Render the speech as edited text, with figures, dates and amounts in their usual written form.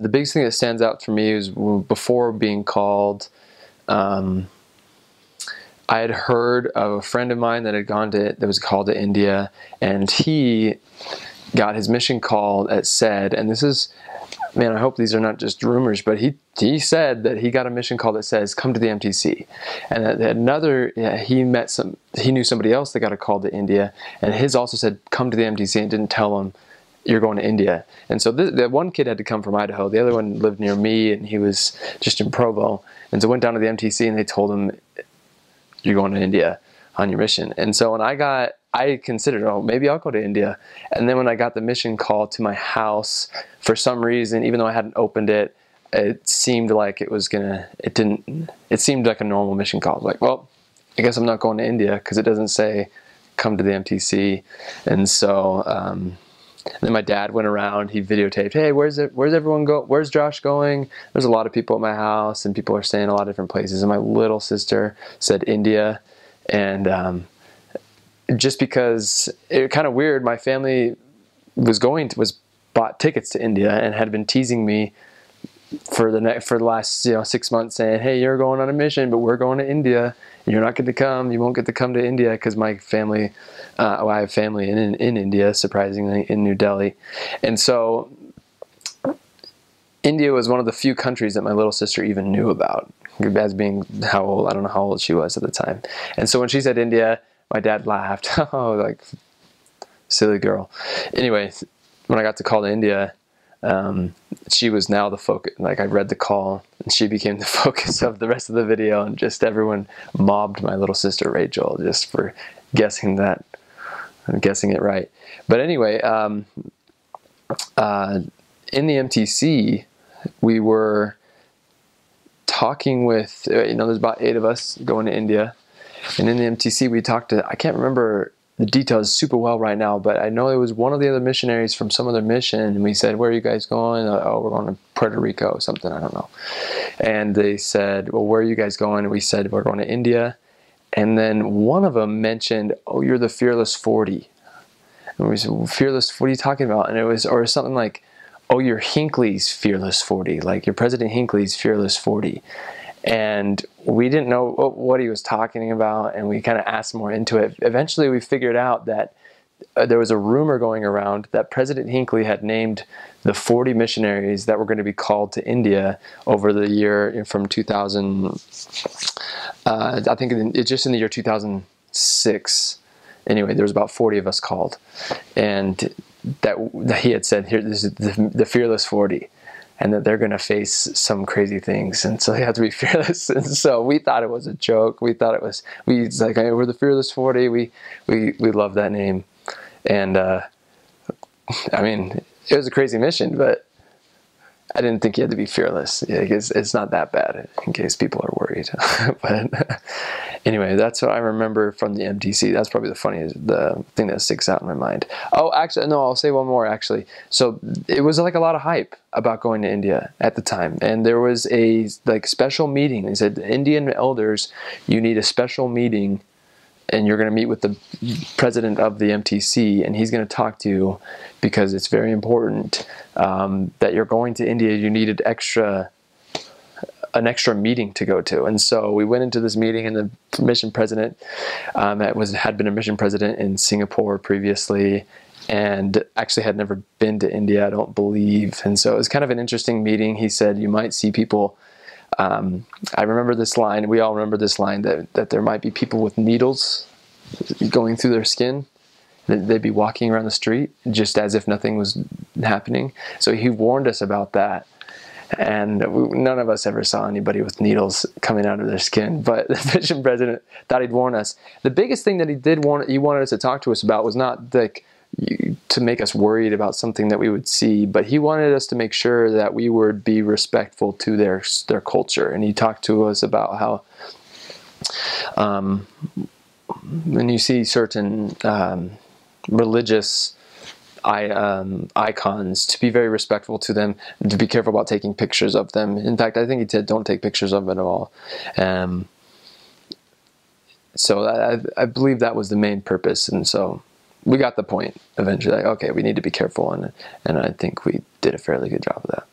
the biggest thing that stands out for me is before being called, I had heard of a friend of mine that was called to India, and he got his mission call at said, and this is, man, I hope these are not just rumors, but he said that he got a mission call that says, come to the MTC. And that he knew somebody else that got a call to India, and his also said, come to the MTC, and didn't tell him, you're going to India. And so that one kid had to come from Idaho. The other one lived near me, and he was just in Provo. And so went down to the MTC, and they told him, you're going to India on your mission. And so when I considered, oh, maybe I'll go to India. And then when I got the mission call to my house, for some reason, even though I hadn't opened it, it seemed like it seemed like a normal mission call. Like, well, I guess I'm not going to India because it doesn't say come to the MTC. And so then my dad went around, he videotaped, hey, where's everyone go? Where's Josh going? There's a lot of people at my house, and people are staying a lot of different places. And my little sister said India. And just because it was kind of weird, my family bought tickets to India and had been teasing me for the last 6 months, saying, hey, you're going on a mission, but we're going to India, and you're not going to come. You won't get to come to India, because my family, I have family in India, surprisingly, in New Delhi. And so India was one of the few countries that my little sister even knew about, as being how old, I don't know how old she was at the time. And so when she said India, my dad laughed. Oh, like, silly girl. Anyway, when I got to call to India, she was now the focus. Like, I read the call, and she became the focus of the rest of the video, and just everyone mobbed my little sister Rachel just for guessing it right. But anyway, in the MTC, we were talking with, there's about 8 of us going to India, and in the MTC we talked to, I can't remember the details super well right now, but I know it was one of the other missionaries from some other mission, and we said, where are you guys going? Oh, we're going to Puerto Rico or something, I don't know. And they said, well, where are you guys going? And we said, we're going to India. And then one of them mentioned, oh, you're the Fearless 40. And we said, well, Fearless, what are you talking about? And it was, or something like, oh, you're Hinckley's Fearless 40, like you're President Hinckley's Fearless 40. And we didn't know what he was talking about, and we kind of asked more into it. Eventually we figured out that there was a rumor going around that President Hinckley had named the 40 missionaries that were going to be called to India over the year from 2000, I think just in the year 2006. Anyway, there was about 40 of us called, and that he had said, here, this is the Fearless 40. And that they're going to face some crazy things, and so they have to be fearless. And so we thought it was a joke. We thought it was, like, hey, we're the Fearless 40. We love that name, and I mean, it was a crazy mission, but I didn't think you had to be fearless. Yeah, it's not that bad, in case people are worried. But anyway, that's what I remember from the MTC. That's probably the thing that sticks out in my mind. Oh, actually, no, I'll say one more, actually. So it was like a lot of hype about going to India at the time. And there was a special meeting. They said, Indian elders, you need a special meeting, and you're going to meet with the president of the MTC, and he's going to talk to you because it's very important that you're going to India. You needed an extra meeting to go to. And so we went into this meeting, and the mission president had been a mission president in Singapore previously, and actually had never been to India, I don't believe. And so it was kind of an interesting meeting. He said, you might see people, I remember this line, we all remember this line, that there might be people with needles going through their skin. They'd be walking around the street just as if nothing was happening. So he warned us about that. And none of us ever saw anybody with needles coming out of their skin, but the mission president thought he'd warn us. The biggest thing that he wanted us to talk to us about was not to make us worried about something that we would see, but he wanted us to make sure that we would be respectful to their culture. And he talked to us about how when you see certain religious icons, to be very respectful to them, and to be careful about taking pictures of them. In fact, I think he said, don't take pictures of it at all. So I believe that was the main purpose. And so we got the point eventually, like, okay, we need to be careful, and I think we did a fairly good job of that.